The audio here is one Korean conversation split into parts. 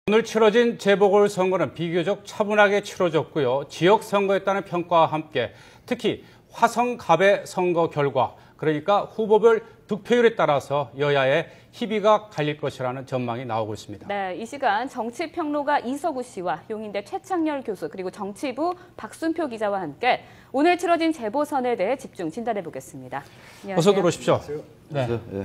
오늘 치러진 재보궐선거는 비교적 차분하게 치러졌고요. 지역선거에 따른 평가와 함께 특히 화성갑의 선거 결과, 그러니까 후보별 득표율에 따라서 여야의 희비가 갈릴 것이라는 전망이 나오고 있습니다. 네, 이 시간 정치평론가 이석우 씨와 용인대 최창렬 교수 그리고 정치부 박순표 기자와 함께 오늘 치러진 재보선에 대해 집중 진단해 보겠습니다. 안녕하세요. 어서 들어오십시오. 네. 네.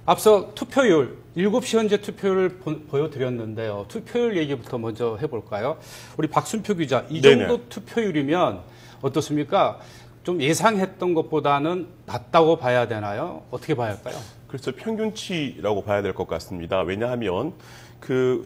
앞서 투표율, 7시 현재 투표율을 보여드렸는데요. 투표율 얘기부터 먼저 해볼까요? 우리 박순표 기자, 이 정도 네네. 투표율이면 어떻습니까? 좀 예상했던 것보다는 낮다고 봐야 되나요? 어떻게 봐야 할까요? 그래서 평균치라고 봐야 될 것 같습니다. 왜냐하면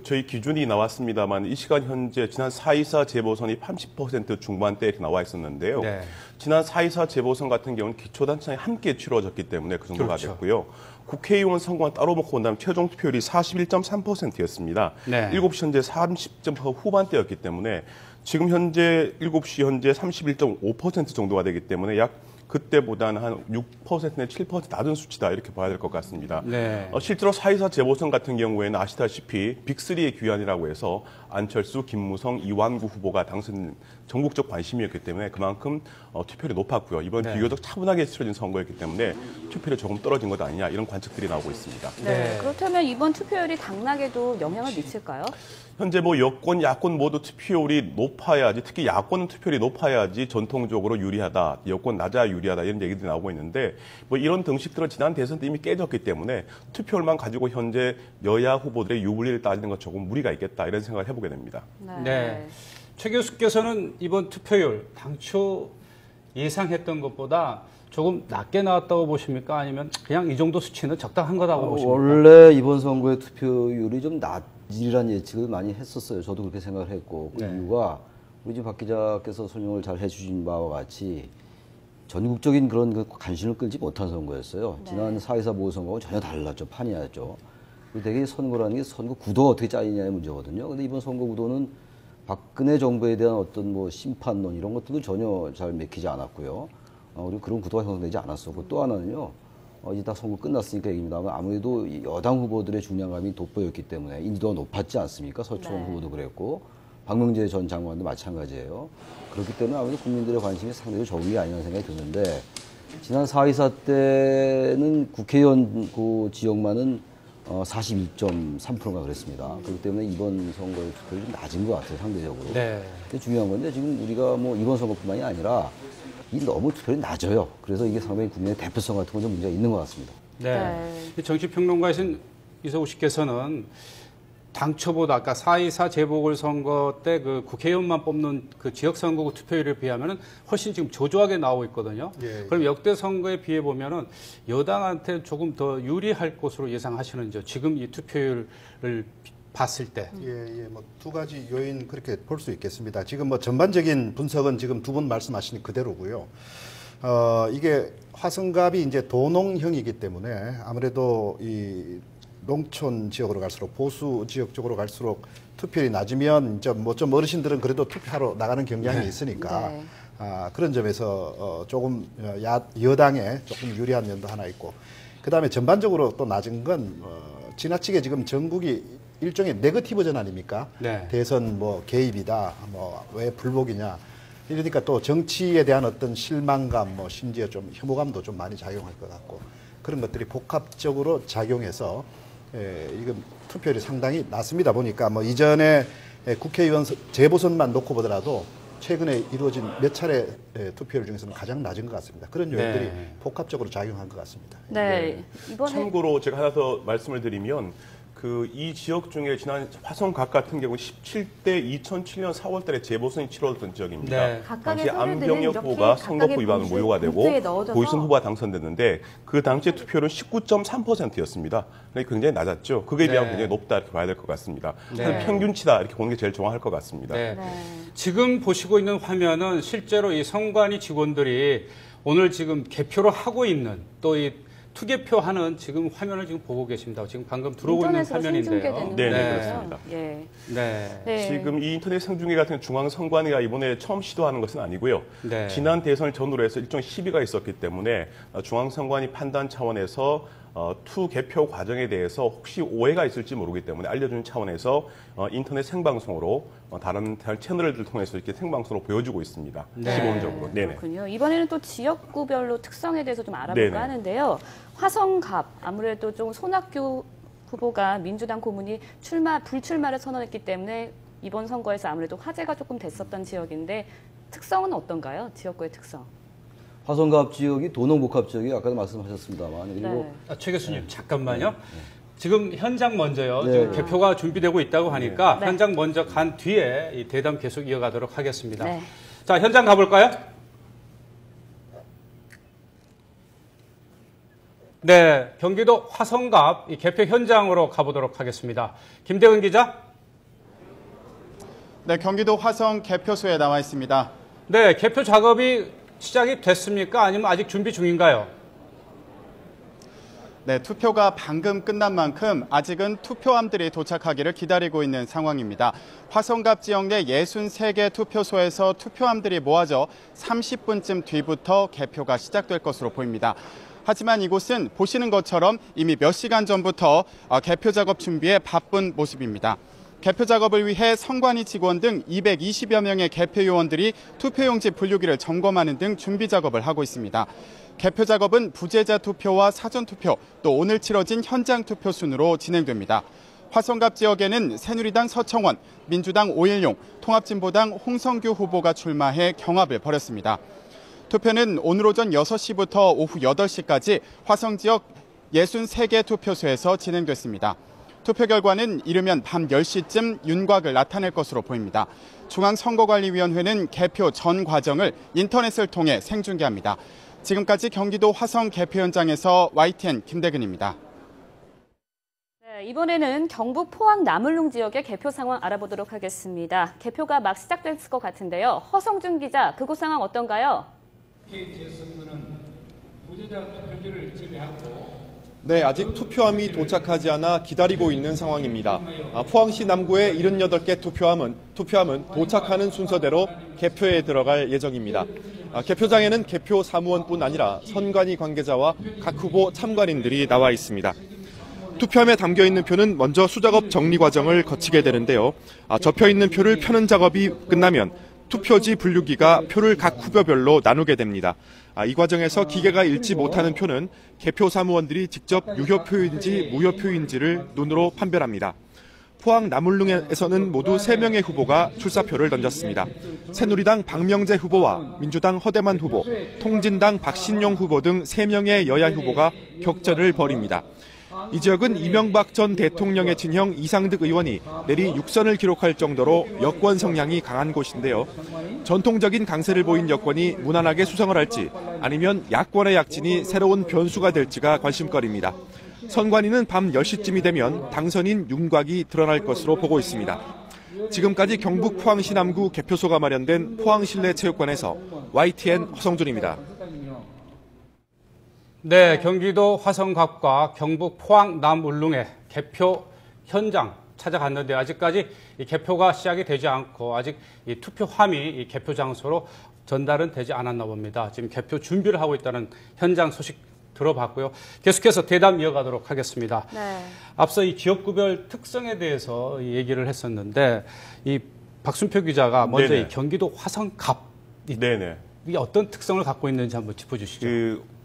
저희 기준이 나왔습니다만 이 시간 현재 지난 4.24 재보선이 30% 중반대에 이렇게 나와 있었는데요. 네. 지난 4.24 재보선 같은 경우는 기초단체장이 함께 치러졌기 때문에 그 정도가 그렇죠. 됐고요. 국회의원 선거만 따로 놓고 본다면 최종 투표율이 41.3%였습니다. 네. 7시 현재 30% 후반대였기 때문에 지금 현재 7시 현재 31.5% 정도가 되기 때문에 약 그때보다는 한 6%내 7% 낮은 수치다 이렇게 봐야 될 것 같습니다. 네. 실제로 4.24 재보선 같은 경우에는 아시다시피 빅3의 귀환이라고 해서 안철수, 김무성, 이완구 후보가 당선 전국적 관심이었기 때문에 그만큼 투표율이 높았고요. 이번 네. 비교적 차분하게 치러진 선거였기 때문에 투표율이 조금 떨어진 것 아니냐 이런 관측들이 나오고 있습니다. 네. 그렇다면 이번 투표율이 당락에도 영향을 미칠까요? 현재 여권, 야권 모두 투표율이 높아야지, 특히 야권은 투표율이 높아야지 전통적으로 유리하다, 여권 낮아야 유리하다 이런 얘기들이 나오고 있는데 이런 등식들은 지난 대선 때 이미 깨졌기 때문에 투표율만 가지고 현재 여야 후보들의 유불리를 따지는 건 조금 무리가 있겠다 이런 생각을 해보게 됩니다. 네. 네. 최 교수께서는 이번 투표율 당초 예상했던 것보다 조금 낮게 나왔다고 보십니까? 아니면 그냥 이 정도 수치는 적당한 거라고 보십니까? 원래 이번 선거의 투표율이 좀 낮이란 예측을 많이 했었어요. 저도 그렇게 생각을 했고 그 네. 이유가 우리 지금 박 기자께서 설명을 잘 해주신 바와 같이 전국적인 그런 관심을 끌지 못한 선거였어요. 네. 지난 4.24 보궐선거하고 전혀 달랐죠. 판이었죠. 되게 선거라는 게 선거 구도가 어떻게 짜이냐의 문제거든요. 근데 이번 선거 구도는 박근혜 정부에 대한 어떤 심판론 이런 것들도 전혀 잘 맥히지 않았고요. 그리고 그런 구도가 형성되지 않았었고 또 하나는요. 이제 다 선거 끝났으니까 얘기입니다만 아무래도 여당 후보들의 중량감이 돋보였기 때문에 인지도가 높았지 않습니까? 서초원 네. 후보도 그랬고 박명재 전 장관도 마찬가지예요. 그렇기 때문에 아무래도 국민들의 관심이 상대적으로 적은 게 아니라는 생각이 드는데 지난 4.24 때는 국회의원 그 지역만은 42.3%가 그랬습니다. 그렇기 때문에 이번 선거의 투표율이 좀 낮은 것 같아요, 상대적으로. 네. 근데 중요한 건데 지금 우리가 이번 선거뿐만이 아니라 너무 투표율이 낮아요. 그래서 이게 상당히 국민의 대표성 같은 건 좀 문제가 있는 것 같습니다. 네. 네. 정치평론가이신 이석우 씨께서는 당초보다 아까 4.24 재보궐선거 때 그 국회의원만 뽑는 그 지역선거 투표율에 비하면은 훨씬 지금 저조하게 나오고 있거든요. 예, 그럼 역대 선거에 비해 보면은 여당한테 조금 더 유리할 것으로 예상하시는지요? 지금 이 투표율을 봤을 때. 예, 두 가지 요인 그렇게 볼 수 있겠습니다. 지금 전반적인 분석은 지금 두 분 말씀하신 그대로고요. 이게 화성갑이 이제 도농형이기 때문에 아무래도 이 농촌 지역으로 갈수록 보수 지역 쪽으로 갈수록 투표율이 낮으면 좀 어르신들은 그래도 투표하러 나가는 경향이 네. 있으니까 네. 그런 점에서 조금 여당에 조금 유리한 면도 하나 있고 그다음에 전반적으로 또 낮은 건 지나치게 지금 전국이 일종의 네거티브 전 아닙니까? 네. 대선 개입이다, 왜 불복이냐 이러니까 또 정치에 대한 어떤 실망감, 심지어 좀 혐오감도 좀 많이 작용할 것 같고 그런 것들이 복합적으로 작용해서 이건 투표율이 상당히 낮습니다. 보니까 이전에 국회의원 재보선만 놓고 보더라도 최근에 이루어진 몇 차례 투표율 중에서는 가장 낮은 것 같습니다. 그런 요인들이 네. 복합적으로 작용한 것 같습니다. 네. 이번에 참고로 제가 하나 더 말씀을 드리면 이 지역 중에 지난 화성각 같은 경우 17대 2007년 4월 달에 재보선이 치러졌던 지역입니다. 네. 당시 안병혁 후보가 선거법 위반으로 모요가 되고 고희순 후보가 당선됐는데 그 당시의 투표율은 19.3%였습니다. 굉장히 낮았죠. 그거에 비하면 굉장히 높다 이렇게 봐야 될 것 같습니다. 네. 평균치다 이렇게 보는 게 제일 정확할 것 같습니다. 네. 네. 지금 보시고 있는 화면은 실제로 이 선관위 직원들이 오늘 지금 개표를 하고 있는 또 이 투개표하는 지금 화면을 지금 보고 계십니다. 지금 방금 들어오고 있는 화면인데요. 네, 그렇습니다. 예. 네. 지금 이 인터넷 생중계 같은 중앙선관위가 이번에 처음 시도하는 것은 아니고요. 네. 지난 대선을 전후로 해서 일종의 시비가 있었기 때문에 중앙선관위 판단 차원에서 투 개표 과정에 대해서 혹시 오해가 있을지 모르기 때문에 알려주는 차원에서 인터넷 생방송으로 다른 채널들 통해서 이렇게 생방송으로 보여주고 있습니다. 네. 기본적으로. 네네. 그렇군요. 이번에는 또 지역구별로 특성에 대해서 좀 알아볼까 네네. 하는데요. 화성갑 아무래도 좀 손학규 후보가 민주당 고문이 불출마를 선언했기 때문에 이번 선거에서 아무래도 화제가 조금 됐었던 지역인데 특성은 어떤가요? 지역구의 특성. 화성갑 지역이 도농복합 지역이 아까도 말씀하셨습니다만 그리고 네. 최 교수님 잠깐만요. 지금 현장 먼저요. 네. 지금 개표가 준비되고 있다고 하니까 네. 현장 먼저 간 뒤에 이 대담 계속 이어가도록 하겠습니다. 네. 자, 현장 가볼까요? 네, 경기도 화성갑 이 개표 현장으로 가보도록 하겠습니다. 김대근 기자. 네, 경기도 화성 개표소에 나와 있습니다. 네, 개표 작업이 시작이 됐습니까? 아니면 아직 준비 중인가요? 네, 투표가 방금 끝난 만큼 아직은 투표함들이 도착하기를 기다리고 있는 상황입니다. 화성갑 지역 내 63개 투표소에서 투표함들이 모아져 30분쯤 뒤부터 개표가 시작될 것으로 보입니다. 하지만 이곳은 보시는 것처럼 이미 몇 시간 전부터 개표 작업 준비에 바쁜 모습입니다. 개표 작업을 위해 선관위 직원 등 220여 명의 개표 요원들이 투표용지 분류기를 점검하는 등 준비 작업을 하고 있습니다. 개표 작업은 부재자 투표와 사전 투표, 또 오늘 치러진 현장 투표 순으로 진행됩니다. 화성갑 지역에는 새누리당 서청원, 민주당 오일용, 통합진보당 홍성규 후보가 출마해 경합을 벌였습니다. 투표는 오늘 오전 6시부터 오후 8시까지 화성 지역 63개 투표소에서 진행됐습니다. 투표 결과는 이르면 밤 10시쯤 윤곽을 나타낼 것으로 보입니다. 중앙선거관리위원회는 개표 전 과정을 인터넷을 통해 생중계합니다. 지금까지 경기도 화성 개표 현장에서 YTN 김대근입니다. 네, 이번에는 경북 포항 남울릉 지역의 개표 상황 알아보도록 하겠습니다. 개표가 막 시작됐을 것 같은데요. 허성준 기자, 그곳 상황 어떤가요? 네, 아직 투표함이 도착하지 않아 기다리고 있는 상황입니다. 포항시 남구의 78개 투표함은 도착하는 순서대로 개표에 들어갈 예정입니다. 개표장에는 개표 사무원뿐 아니라 선관위 관계자와 각 후보 참관인들이 나와 있습니다. 투표함에 담겨있는 표는 먼저 수작업 정리 과정을 거치게 되는데요. 접혀있는 표를 펴는 작업이 끝나면 투표지 분류기가 표를 각 후보별로 나누게 됩니다. 이 과정에서 기계가 읽지 못하는 표는 개표 사무원들이 직접 유효표인지 무효표인지를 눈으로 판별합니다. 포항 남울릉에서는 모두 3명의 후보가 출사표를 던졌습니다. 새누리당 박명재 후보와 민주당 허대만 후보, 통진당 박신용 후보 등 3명의 여야 후보가 격전을 벌입니다. 이 지역은 이명박 전 대통령의 친형 이상득 의원이 내리 6선을 기록할 정도로 여권 성향이 강한 곳인데요. 전통적인 강세를 보인 여권이 무난하게 수성을 할지 아니면 야권의 약진이 새로운 변수가 될지가 관심거리입니다. 선관위는 밤 10시쯤이 되면 당선인 윤곽이 드러날 것으로 보고 있습니다. 지금까지 경북 포항시 남구 개표소가 마련된 포항실내체육관에서 YTN 허성준입니다. 네, 경기도 화성갑과 경북 포항 남울릉의 개표 현장 찾아갔는데 아직까지 이 개표가 시작이 되지 않고 아직 이 투표함이 이 개표 장소로 전달은 되지 않았나 봅니다. 지금 개표 준비를 하고 있다는 현장 소식 들어봤고요. 계속해서 대담 이어가도록 하겠습니다. 네. 앞서 이 지역구별 특성에 대해서 얘기를 했었는데 이 박순표 기자가 먼저 네네. 이 경기도 화성갑 네네. 이게 어떤 특성을 갖고 있는지 한번 짚어주시죠.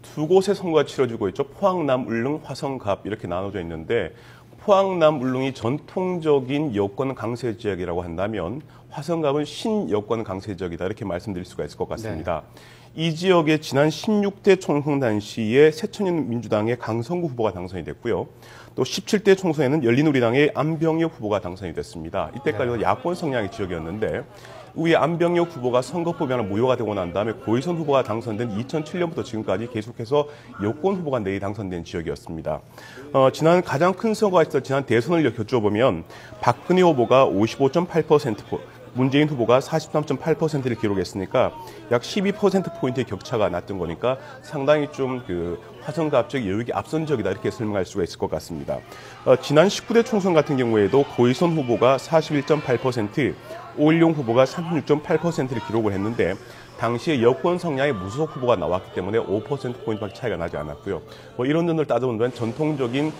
두 곳의 선거가 치러지고 있죠. 포항 남울릉, 화성갑 이렇게 나눠져 있는데 포항 남울릉이 전통적인 여권 강세 지역이라고 한다면 화성갑은 신여권 강세 지역이다 이렇게 말씀드릴 수가 있을 것 같습니다. 네. 이 지역에 지난 16대 총선 당시에 새천년 민주당의 강성구 후보가 당선이 됐고요. 또 17대 총선에는 열린우리당의 안병혁 후보가 당선이 됐습니다. 이때까지는 야권 성향의 지역이었는데 우리 안병혁 후보가 선거법이 하나 무효가 되고 난 다음에 고희선 후보가 당선된 2007년부터 지금까지 계속해서 여권 후보가 내리 당선된 지역이었습니다. 지난 가장 큰 선거가 있었던 지난 대선을 겨쭈어보면 박근혜 후보가 55.8%, 문재인 후보가 43.8%를 기록했으니까 약 12%포인트의 격차가 났던 거니까 상당히 좀 화성갑 지역 여유기 앞선 지역이다 이렇게 설명할 수가 있을 것 같습니다. 지난 19대 총선 같은 경우에도 고희선 후보가 41.8%, 오일용 후보가 36.8%를 기록을 했는데 당시에 여권 성향의 무소속 후보가 나왔기 때문에 5%포인트밖에 차이가 나지 않았고요. 뭐 이런 점을 따져보면 전통적인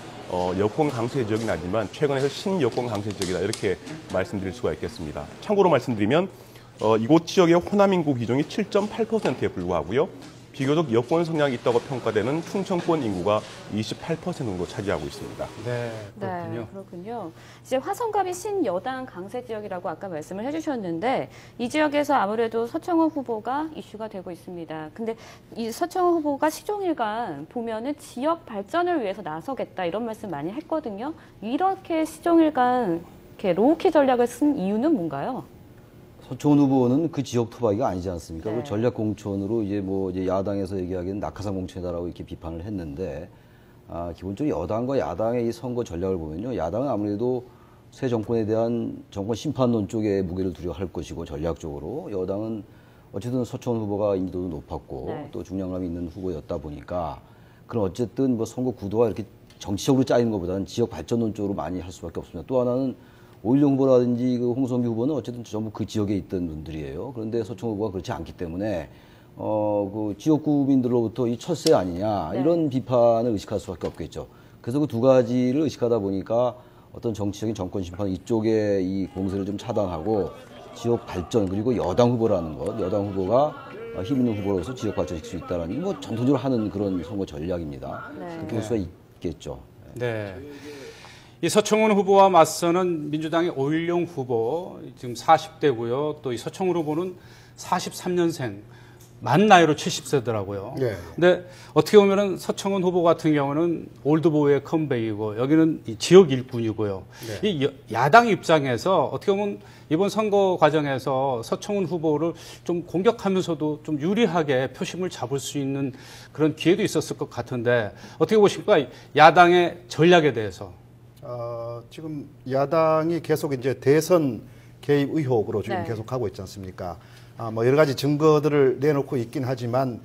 여권 강세 지역은 아니지만 최근에서 신여권 강세 지역이다 이렇게 말씀드릴 수가 있겠습니다. 참고로 말씀드리면 이곳 지역의 호남 인구 비중이 7.8%에 불과하고요. 비교적 여권 성향이 있다고 평가되는 충청권 인구가 28% 정도 차지하고 있습니다. 네, 그렇군요. 네, 그렇군요. 이제 화성갑이 신여당 강세 지역이라고 아까 말씀을 해주셨는데 이 지역에서 아무래도 서청원 후보가 이슈가 되고 있습니다. 근데 이 서청원 후보가 시종일관 보면은 지역 발전을 위해서 나서겠다 이런 말씀 많이 했거든요. 이렇게 시종일관 이렇게 로우키 전략을 쓴 이유는 뭔가요? 서청원 후보는 그 지역 토박이가 아니지 않습니까? 네. 그 전략 공천으로 이제 야당에서 얘기하기에는 낙하산 공천이다라고 이렇게 비판을 했는데, 기본적으로 여당과 야당의 이 선거 전략을 보면요, 야당은 아무래도 새 정권에 대한 정권 심판론 쪽에 무게를 두려 할 것이고 전략적으로, 여당은 어쨌든 서청원 후보가 인지도도 높았고 네. 또 중량감이 있는 후보였다 보니까 그런 어쨌든 뭐 선거 구도가 이렇게 정치적으로 짜이는 것보다는 지역 발전론 쪽으로 많이 할 수밖에 없습니다. 또 하나는 오일영 후보라든지 그 홍성기 후보는 어쨌든 전부 그 지역에 있던 분들이에요. 그런데 서청원 후보가 그렇지 않기 때문에 그 지역구민들로부터 이 철새 아니냐 이런 비판을 의식할 수밖에 없겠죠. 그래서 그 두 가지를 의식하다 보니까 어떤 정치적인 정권 심판 이쪽에 이 공세를 좀 차단하고 지역 발전 그리고 여당 후보라는 것, 여당 후보가 힘 있는 후보로서 지역 발전시킬 수 있다는 게 뭐 전통적으로 하는 그런 선거 전략입니다. 네. 그렇게 볼 수가 있겠죠. 네. 이 서청원 후보와 맞서는 민주당의 오일용 후보 지금 40대고요. 또 이 서청원 후보는 43년생, 만 나이로 70세더라고요. 네. 근데 어떻게 보면은 서청원 후보 같은 경우는 올드보이의 컴백이고 여기는 이 지역 일꾼이고요. 네. 이 야당 입장에서 어떻게 보면 이번 선거 과정에서 서청원 후보를 좀 공격하면서도 좀 유리하게 표심을 잡을 수 있는 그런 기회도 있었을 것 같은데 어떻게 보십니까? 야당의 전략에 대해서. 지금 야당이 계속 이제 대선 개입 의혹으로 지금 네. 계속 하고 있지 않습니까? 뭐 여러 가지 증거들을 내놓고 있긴 하지만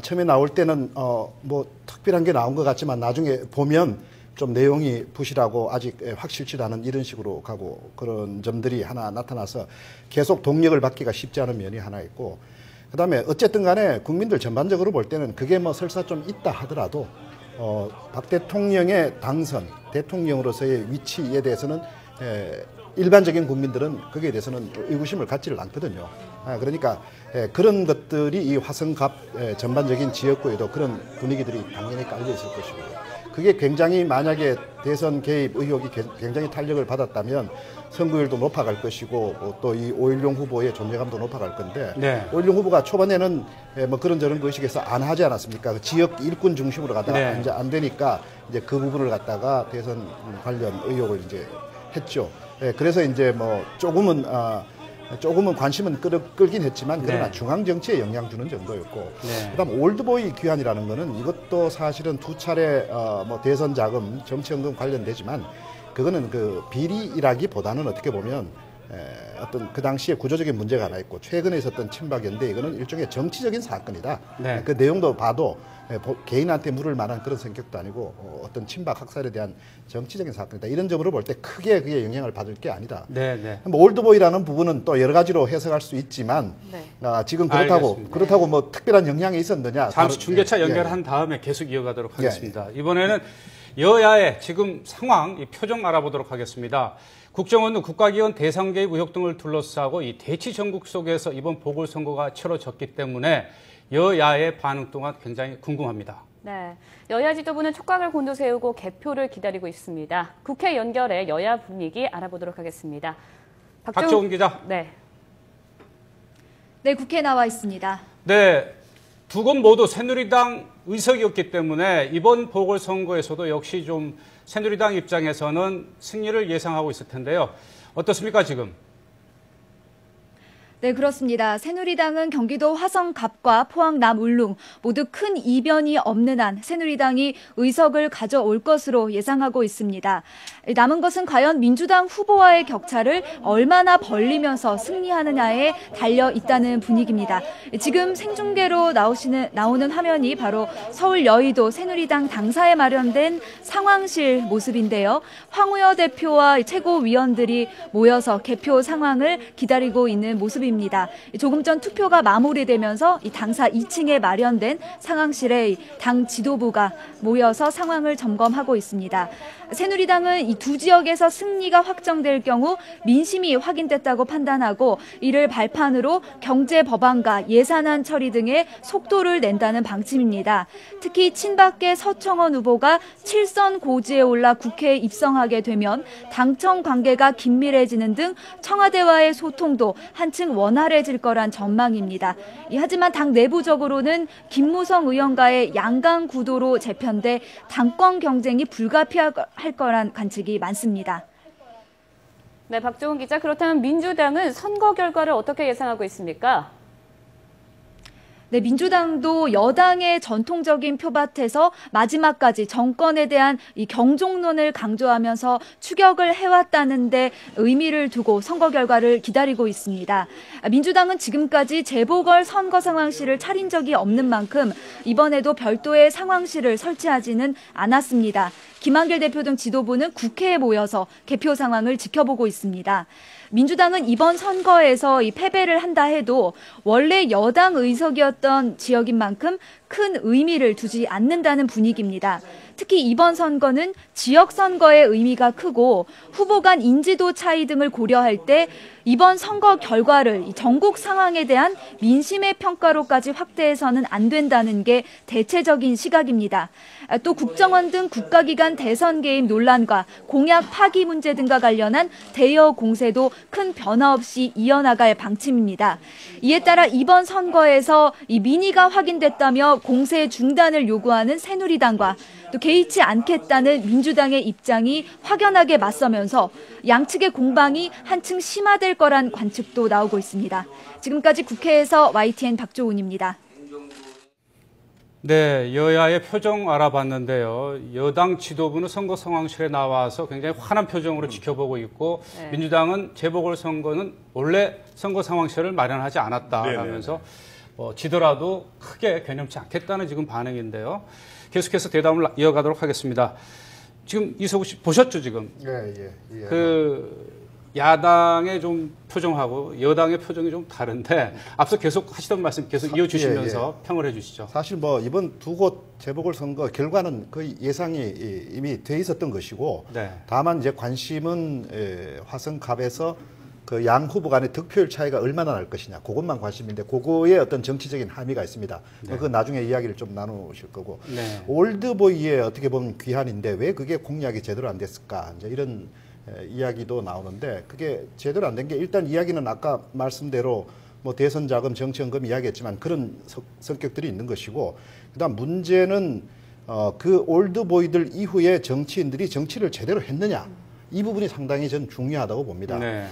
처음에 나올 때는 뭐 특별한 게 나온 것 같지만 나중에 보면 좀 내용이 부실하고 아직 확실치 않은 이런 식으로 가고 그런 점들이 하나 나타나서 계속 동력을 받기가 쉽지 않은 면이 하나 있고 그다음에 어쨌든 간에 국민들 전반적으로 볼 때는 그게 뭐 설사 좀 있다 하더라도 박 대통령의 당선, 대통령으로서의 위치에 대해서는 일반적인 국민들은 거기에 대해서는 의구심을 갖지를 않거든요. 그러니까 그런 것들이 이 화성갑 전반적인 지역구에도 그런 분위기들이 당연히 깔려 있을 것이고요. 그게 굉장히 만약에 대선 개입 의혹이 굉장히 탄력을 받았다면 선거율도 높아갈 것이고 또 이 오일용 후보의 존재감도 높아갈 건데 네. 오일용 후보가 초반에는 뭐 그런저런 의식에서 안 하지 않았습니까? 그 지역 일꾼 중심으로 가다가 네. 이제 안 되니까 이제 그 부분을 갖다가 대선 관련 의혹을 이제 했죠. 그래서 이제 뭐 조금은 관심은 끌긴 했지만 그러나 네. 중앙 정치에 영향 주는 정도였고 네. 그다음 올드보이 귀환이라는 거는 이것도 사실은 두 차례 뭐 대선 자금, 정치연금 관련되지만 그거는 그 비리라기보다는 어떻게 보면 어떤 그 당시에 구조적인 문제가 하나 있고 최근에 있었던 친박연대 이거는 일종의 정치적인 사건이다. 네. 그 내용도 봐도 개인한테 물을 만한 그런 성격도 아니고 어떤 친박 학살에 대한 정치적인 사건이다. 이런 점으로 볼 때 크게 그게 영향을 받을 게 아니다. 네, 네. 뭐 올드보이라는 부분은 또 여러 가지로 해석할 수 있지만 네. 지금 알겠습니다. 그렇다고 뭐 특별한 영향이 있었느냐? 잠시 중계차 예, 예. 연결한 다음에 계속 이어가도록 하겠습니다. 이번에는 여야의 지금 상황, 이 표정 알아보도록 하겠습니다. 국정원은 국가기관 대상 개입 의혹 등을 둘러싸고 이 대치 전국 속에서 이번 보궐선거가 치러졌기 때문에 여야의 반응 또한 굉장히 궁금합니다. 네, 여야 지도부는 촉각을 곤두세우고 개표를 기다리고 있습니다. 국회 연결해 여야 분위기 알아보도록 하겠습니다. 박정훈 기자. 네. 네, 국회에 나와 있습니다. 네, 두 곳 모두 새누리당 의석이었기 때문에 이번 보궐선거에서도 역시 좀 새누리당 입장에서는 승리를 예상하고 있을 텐데요. 어떻습니까, 지금? 네, 그렇습니다. 새누리당은 경기도 화성갑과 포항 남울릉 모두 큰 이변이 없는 한 새누리당이 의석을 가져올 것으로 예상하고 있습니다. 남은 것은 과연 민주당 후보와의 격차를 얼마나 벌리면서 승리하느냐에 달려 있다는 분위기입니다. 지금 생중계로 나오는 화면이 바로 서울 여의도 새누리당 당사에 마련된 상황실 모습인데요. 황우여 대표와 최고위원들이 모여서 개표 상황을 기다리고 있는 모습입니다. 오후입니다. 조금 전 투표가 마무리되면서 이 당사 2층에 마련된 상황실에 당 지도부가 모여서 상황을 점검하고 있습니다. 새누리당은 이 두 지역에서 승리가 확정될 경우 민심이 확인됐다고 판단하고 이를 발판으로 경제 법안과 예산안 처리 등의 속도를 낸다는 방침입니다. 특히 친박계 서청원 후보가 7선 고지에 올라 국회에 입성하게 되면 당청 관계가 긴밀해지는 등 청와대와의 소통도 한층 원활해질 거란 전망입니다. 하지만 당 내부적으로는 김무성 의원과의 양강 구도로 재편돼 당권 경쟁이 불가피할 거란 관측이 많습니다. 네, 박종훈 기자. 그렇다면 민주당은 선거 결과를 어떻게 예상하고 있습니까? 네, 민주당도 여당의 전통적인 표밭에서 마지막까지 정권에 대한 이 경종론을 강조하면서 추격을 해왔다는데 의미를 두고 선거 결과를 기다리고 있습니다. 민주당은 지금까지 재보궐 선거 상황실을 차린 적이 없는 만큼 이번에도 별도의 상황실을 설치하지는 않았습니다. 김한길 대표 등 지도부는 국회에 모여서 개표 상황을 지켜보고 있습니다. 민주당은 이번 선거에서 이 패배를 한다 해도 원래 여당 의석이었던 지역인 만큼 큰 의미를 두지 않는다는 분위기입니다. 특히 이번 선거는 지역 선거의 의미가 크고 후보 간 인지도 차이 등을 고려할 때 이번 선거 결과를 전국 상황에 대한 민심의 평가로까지 확대해서는 안 된다는 게 대체적인 시각입니다. 또 국정원 등 국가기관 대선 개입 논란과 공약 파기 문제 등과 관련한 대여 공세도 큰 변화 없이 이어나갈 방침입니다. 이에 따라 이번 선거에서 이 민의가 확인됐다며 공세 중단을 요구하는 새누리당과 또 개의치 않겠다는 민주당의 입장이 확연하게 맞서면서 양측의 공방이 한층 심화될 거란 관측도 나오고 있습니다. 지금까지 국회에서 YTN 박조은입니다. 네, 여야의 표정 알아봤는데요. 여당 지도부는 선거 상황실에 나와서 굉장히 환한 표정으로 지켜보고 있고 네. 민주당은 재보궐선거는 원래 선거 상황실을 마련하지 않았다라면서 지더라도 크게 개념치 않겠다는 지금 반응인데요. 계속해서 대담을 이어가도록 하겠습니다. 지금 이석우 씨 보셨죠, 지금? 예. 그 야당의 좀 표정하고 여당의 표정이 좀 다른데 앞서 계속 하시던 말씀 계속 이어주시면서 평을 해주시죠. 사실 뭐 이번 두 곳 재보궐선거 결과는 거의 예상이 이미 돼 있었던 것이고 네. 다만 이제 관심은 화성갑에서 그 양 후보 간의 득표율 차이가 얼마나 날 것이냐 그것만 관심인데 그거에 어떤 정치적인 함의가 있습니다. 네. 그 나중에 이야기를 좀 나누실 거고 네. 올드보이의 어떻게 보면 귀환인데 왜 그게 공약이 제대로 안 됐을까 이제 이런 이야기도 나오는데 그게 제대로 안 된 게 일단 이야기는 아까 말씀대로 뭐 대선 자금, 정치연금 이야기했지만 그런 성격들이 있는 것이고 그다음 문제는 그 올드보이들 이후에 정치인들이 정치를 제대로 했느냐 이 부분이 상당히 전 중요하다고 봅니다. 네.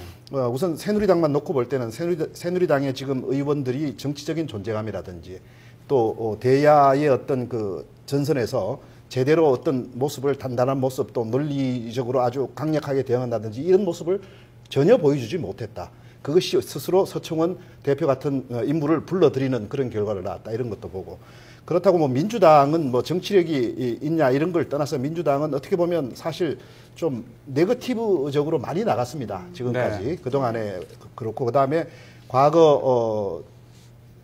우선 새누리당만 놓고 볼 때는 새누리당의 지금 의원들이 정치적인 존재감이라든지 또 대야의 어떤 그 전선에서 제대로 어떤 모습을 단단한 모습 또 논리적으로 아주 강력하게 대응한다든지 이런 모습을 전혀 보여주지 못했다. 그것이 스스로 서청원 대표 같은 인물을 불러들이는 그런 결과를 낳았다. 이런 것도 보고. 그렇다고 뭐 민주당은 뭐 정치력이 있냐 이런 걸 떠나서 민주당은 어떻게 보면 사실 좀 네거티브적으로 많이 나갔습니다. 지금까지. 네. 그동안에 그렇고 그다음에 과거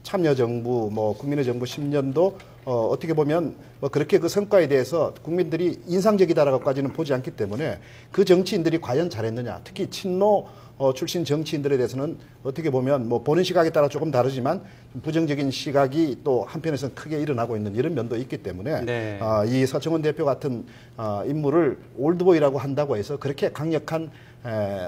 참여정부 뭐 국민의 정부 10년도 어떻게 보면 뭐 그렇게 그 성과에 대해서 국민들이 인상적이다라고까지는 보지 않기 때문에 그 정치인들이 과연 잘했느냐 특히 친노 출신 정치인들에 대해서는 어떻게 보면 뭐 보는 시각에 따라 조금 다르지만 부정적인 시각이 또 한편에서는 크게 일어나고 있는 이런 면도 있기 때문에 네. 이 서청원 대표 같은 인물을 올드보이라고 한다고 해서 그렇게 강력한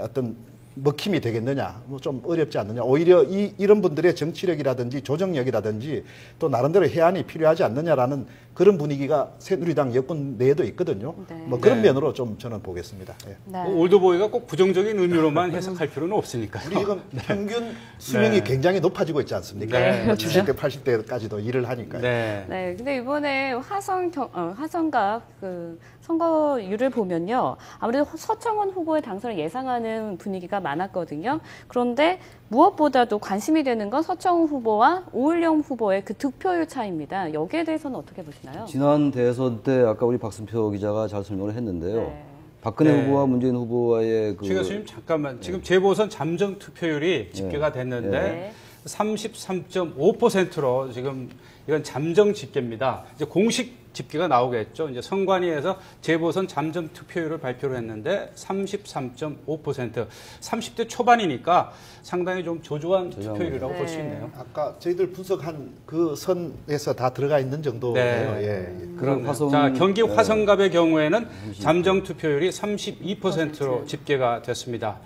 어떤 먹힘이 되겠느냐, 뭐 좀 어렵지 않느냐. 오히려 이런 분들의 정치력이라든지 조정력이라든지 또 나름대로 해안이 필요하지 않느냐라는 그런 분위기가 새누리당 여권 내에도 있거든요. 네. 뭐 그런 네. 면으로 좀 저는 보겠습니다. 예. 네. 올드보이가 꼭 부정적인 의미로만 해석할 필요는 없으니까요. 우리 지금 평균 수명이 네. 굉장히 높아지고 있지 않습니까? 네. 뭐 70대, 80대까지도 일을 하니까요. 네. 네, 근데 이번에 화성갑 그 선거율을 보면요. 아무래도 서청원 후보의 당선을 예상하는 분위기가 많았거든요. 그런데 무엇보다도 관심이 되는 건 서청원 후보와 오일영 후보의 그 득표율 차이입니다. 여기에 대해서는 어떻게 보시나요? 지난 대선 때 아까 우리 박승표 기자가 잘 설명을 했는데요. 네. 박근혜 네. 후보와 문재인 후보와의 최 교수님 잠깐만 지금 재보선 잠정 투표율이 집계가 됐는데 33.5%로 지금 이건 잠정 집계입니다. 이제 공식 집계가 나오겠죠. 이제 선관위에서 재보선 잠정 투표율을 발표를 했는데 33.5%, 30대 초반이니까 상당히 좀 조조한 투표율이라고 볼 수 있네요. 아까 저희들 분석한 그 선에서 다 들어가 있는 정도예요. 네. 예. 그런 화성 자, 경기 화성갑의 경우에는 잠정 투표율이 32%로 집계가 됐습니다.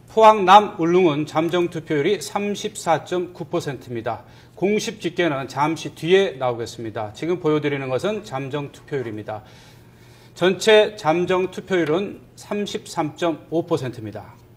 포항 남 울릉은 잠정 투표율이 34.9%입니다. 공식 집계는 잠시 뒤에 나오겠습니다. 지금 보여드리는 것은 잠정 투표율입니다. 전체 잠정 투표율은 33.5%입니다.